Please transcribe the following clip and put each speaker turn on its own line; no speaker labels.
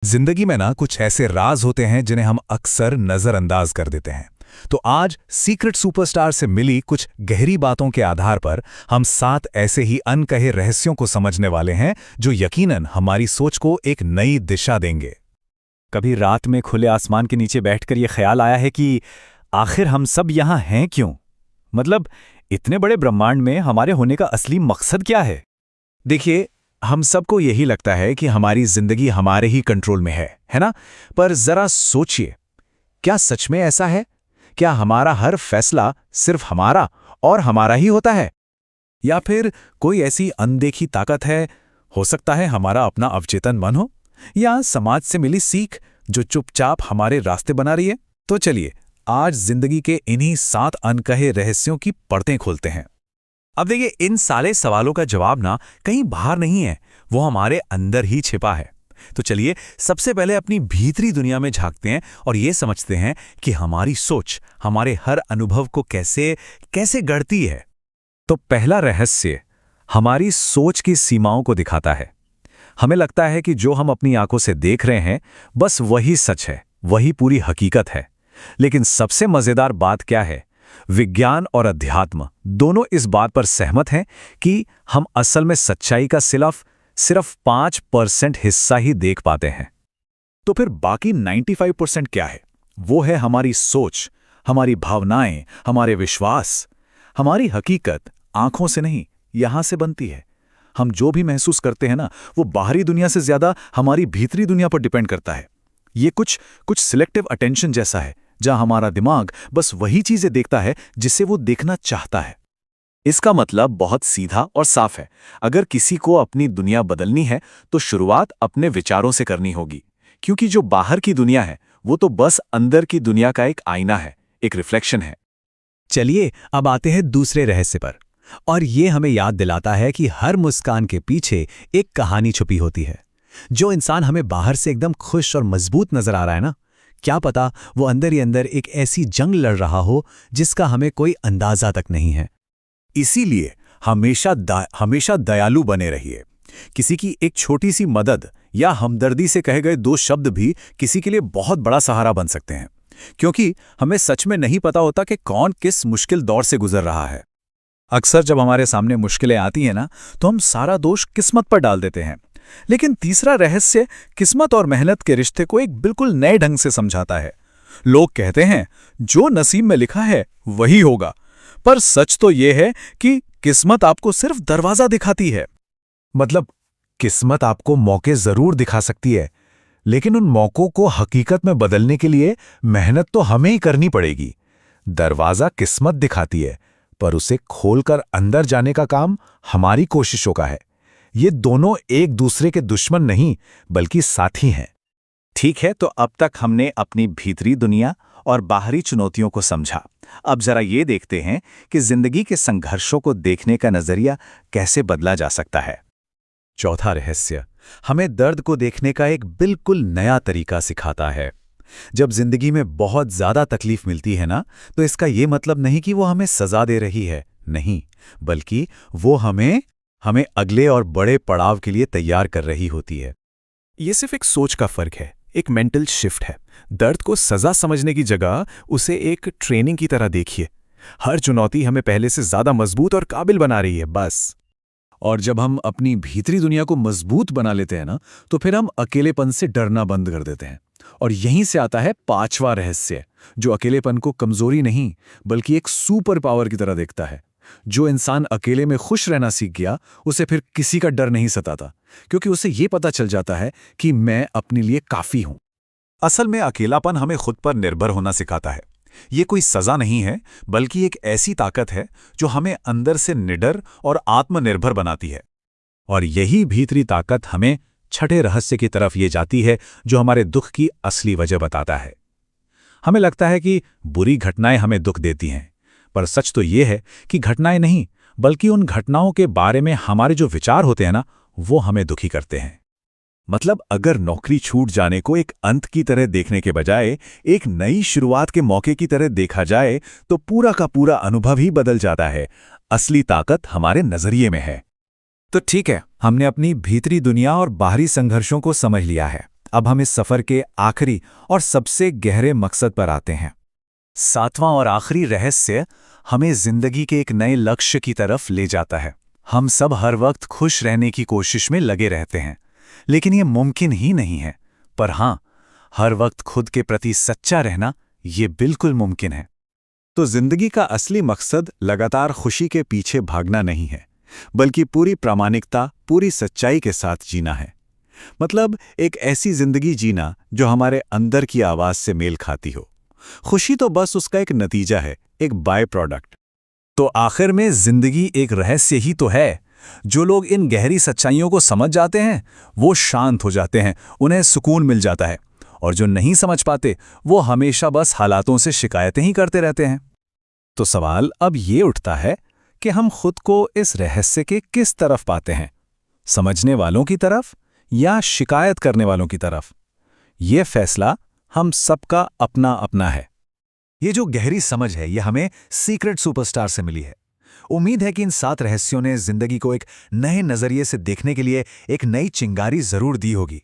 जिंदगी में ना कुछ ऐसे राज होते हैं जिन्हें हम अक्सर नजरअंदाज कर देते हैं। तो आज सीक्रेट सुपरस्टार से मिली कुछ गहरी बातों के आधार पर हम 7 ऐसे ही अनकहे रहस्यों को समझने वाले हैं जो यकीनन हमारी सोच को एक नई दिशा देंगे।
कभी रात में खुले आसमान के नीचे बैठकर यह ख्याल आया है कि आखिर हम सब यहाँ हैं क्यों? मतलब इतने बड़े ब्रह्मांड में हमारे होने का असली मकसद क्या है?
देखिए, हम सबको यही लगता है कि हमारी जिंदगी हमारे ही कंट्रोल में है ना? पर जरा सोचिए, क्या सच में ऐसा है? क्या हमारा हर फैसला सिर्फ हमारा और हमारा ही होता है? या फिर कोई ऐसी अनदेखी ताकत है, हो सकता है हमारा अपना अवचेतन मन हो, या समाज से मिली सीख जो चुपचाप हमारे रास्ते बना रही है? तो चलिए, आज जिंदगी के इन्हीं 7 अनकहे रहस्यों की परतें खोलते हैं। अब देखिए, इन सारे सवालों का जवाब ना कहीं बाहर नहीं है, वो हमारे अंदर ही छिपा है। तो चलिए सबसे पहले अपनी भीतरी दुनिया में झांकते हैं और ये समझते हैं कि हमारी सोच हमारे हर अनुभव को कैसे कैसे गढ़ती है। तो पहला रहस्य हमारी सोच की सीमाओं को दिखाता है। हमें लगता है कि जो हम अपनी आंखों से देख रहे हैं बस वही सच है, वही पूरी हकीकत है। लेकिन सबसे मजेदार बात क्या है? विज्ञान और अध्यात्म दोनों इस बात पर सहमत हैं कि हम असल में सच्चाई का सिर्फ 5% हिस्सा ही देख पाते हैं। तो फिर बाकी 95% क्या है? वो है हमारी सोच, हमारी भावनाएं, हमारे विश्वास। हमारी हकीकत आंखों से नहीं, यहां से बनती है। हम जो भी महसूस करते हैं ना, वो बाहरी दुनिया से ज्यादा हमारी भीतरी दुनिया पर डिपेंड करता है। ये कुछ सिलेक्टिव अटेंशन जैसा है, जहां हमारा दिमाग बस वही चीजें देखता है जिसे वो देखना चाहता है। इसका मतलब बहुत सीधा और साफ है। अगर किसी को अपनी दुनिया बदलनी है तो शुरुआत अपने विचारों से करनी होगी, क्योंकि जो बाहर की दुनिया है वो तो बस अंदर की दुनिया का एक आईना है, एक रिफ्लेक्शन है।
चलिए अब आते हैं दूसरे रहस्य पर, और ये हमें याद दिलाता है कि हर मुस्कान के पीछे एक कहानी छुपी होती है। जो इंसान हमें बाहर से एकदम खुश और मजबूत नजर आ रहा है ना, क्या पता वो अंदर ही अंदर एक ऐसी जंग लड़ रहा हो जिसका हमें कोई अंदाजा तक नहीं है।
इसीलिए हमेशा दयालु बने रहिए। किसी की एक छोटी सी मदद या हमदर्दी से कहे गए 2 शब्द भी किसी के लिए बहुत बड़ा सहारा बन सकते हैं, क्योंकि हमें सच में नहीं पता होता कि कौन किस मुश्किल दौर से गुजर रहा है। अक्सर जब हमारे सामने मुश्किलें आती हैं ना, तो हम सारा दोष किस्मत पर डाल देते हैं। लेकिन तीसरा रहस्य किस्मत और मेहनत के रिश्ते को एक बिल्कुल नए ढंग से समझाता है। लोग कहते हैं जो नसीब में लिखा है वही होगा, पर सच तो यह है कि किस्मत आपको सिर्फ दरवाजा दिखाती है। मतलब किस्मत आपको मौके जरूर दिखा सकती है, लेकिन उन मौकों को हकीकत में बदलने के लिए मेहनत तो हमें ही करनी पड़ेगी। दरवाजा किस्मत दिखाती है, पर उसे खोलकर अंदर जाने का काम हमारी कोशिशों का है। ये दोनों एक दूसरे के दुश्मन नहीं, बल्कि साथी हैं। ठीक है, तो अब तक हमने अपनी भीतरी दुनिया और बाहरी चुनौतियों को समझा। अब जरा ये देखते हैं कि जिंदगी के संघर्षों को देखने का नजरिया कैसे बदला जा सकता है। चौथा रहस्य हमें दर्द को देखने का एक बिल्कुल नया तरीका सिखाता है। जब जिंदगी में बहुत ज्यादा तकलीफ मिलती है ना, तो इसका ये मतलब नहीं कि वो हमें सजा दे रही है, नहीं, बल्कि वो हमें अगले और बड़े पड़ाव के लिए तैयार कर रही होती है। ये सिर्फ एक सोच का फर्क है, एक मेंटल शिफ्ट है। दर्द को सजा समझने की जगह उसे एक ट्रेनिंग की तरह देखिए। हर चुनौती हमें पहले से ज्यादा मजबूत और काबिल बना रही है, बस। और जब हम अपनी भीतरी दुनिया को मजबूत बना लेते हैं ना, तो फिर हम अकेलेपन से डरना बंद कर देते हैं। और यहीं से आता है 5वां रहस्य, जो अकेलेपन को कमजोरी नहीं बल्कि एक सुपर पावर की तरह देखता है। जो इंसान अकेले में खुश रहना सीख गया, उसे फिर किसी का डर नहीं सताता, क्योंकि उसे ये पता चल जाता है कि मैं अपने लिए काफी हूं। असल में अकेलापन हमें खुद पर निर्भर होना सिखाता है। ये कोई सजा नहीं है, बल्कि एक ऐसी ताकत है जो हमें अंदर से निडर और आत्मनिर्भर बनाती है। और यही भीतरी ताकत हमें छठे रहस्य की तरफ ये जाती है, जो हमारे दुख की असली वजह बताता है। हमें लगता है कि बुरी घटनाएं हमें दुख देती हैं, पर सच तो ये है कि घटनाएं नहीं, बल्कि उन घटनाओं के बारे में हमारे जो विचार होते हैं ना, वो हमें दुखी करते हैं। मतलब अगर नौकरी छूट जाने को एक अंत की तरह देखने के बजाय एक नई शुरुआत के मौके की तरह देखा जाए, तो पूरा का पूरा अनुभव ही बदल जाता है। असली ताकत हमारे नजरिए में है। तो ठीक है, हमने अपनी भीतरी दुनिया और बाहरी संघर्षों को समझ लिया है। अब हम इस सफर के आखिरी और सबसे गहरे मकसद पर आते हैं। 7वां और आखिरी रहस्य हमें जिंदगी के एक नए लक्ष्य की तरफ ले जाता है। हम सब हर वक्त खुश रहने की कोशिश में लगे रहते हैं, लेकिन ये मुमकिन ही नहीं है। पर हां, हर वक्त खुद के प्रति सच्चा रहना ये बिल्कुल मुमकिन है। तो जिंदगी का असली मकसद लगातार खुशी के पीछे भागना नहीं है, बल्कि पूरी प्रामाणिकता, पूरी सच्चाई के साथ जीना है। मतलब एक ऐसी जिंदगी जीना जो हमारे अंदर की आवाज से मेल खाती हो। खुशी तो बस उसका एक नतीजा है, एक बाय प्रोडक्ट। तो आखिर में जिंदगी एक रहस्य ही तो है। जो लोग इन गहरी सच्चाइयों को समझ जाते हैं वो शांत हो जाते हैं, उन्हें सुकून मिल जाता है। और जो नहीं समझ पाते वो हमेशा बस हालातों से शिकायतें ही करते रहते हैं। तो सवाल अब ये उठता है कि हम खुद को इस रहस्य के किस तरफ पाते हैं, समझने वालों की तरफ या शिकायत करने वालों की तरफ? ये फैसला हम सबका अपना अपना है। ये जो गहरी समझ है ये हमें सीक्रेट सुपरस्टार से मिली है। उम्मीद है कि इन 7 रहस्यों ने जिंदगी को एक नए नजरिए से देखने के लिए एक नई चिंगारी जरूर दी होगी।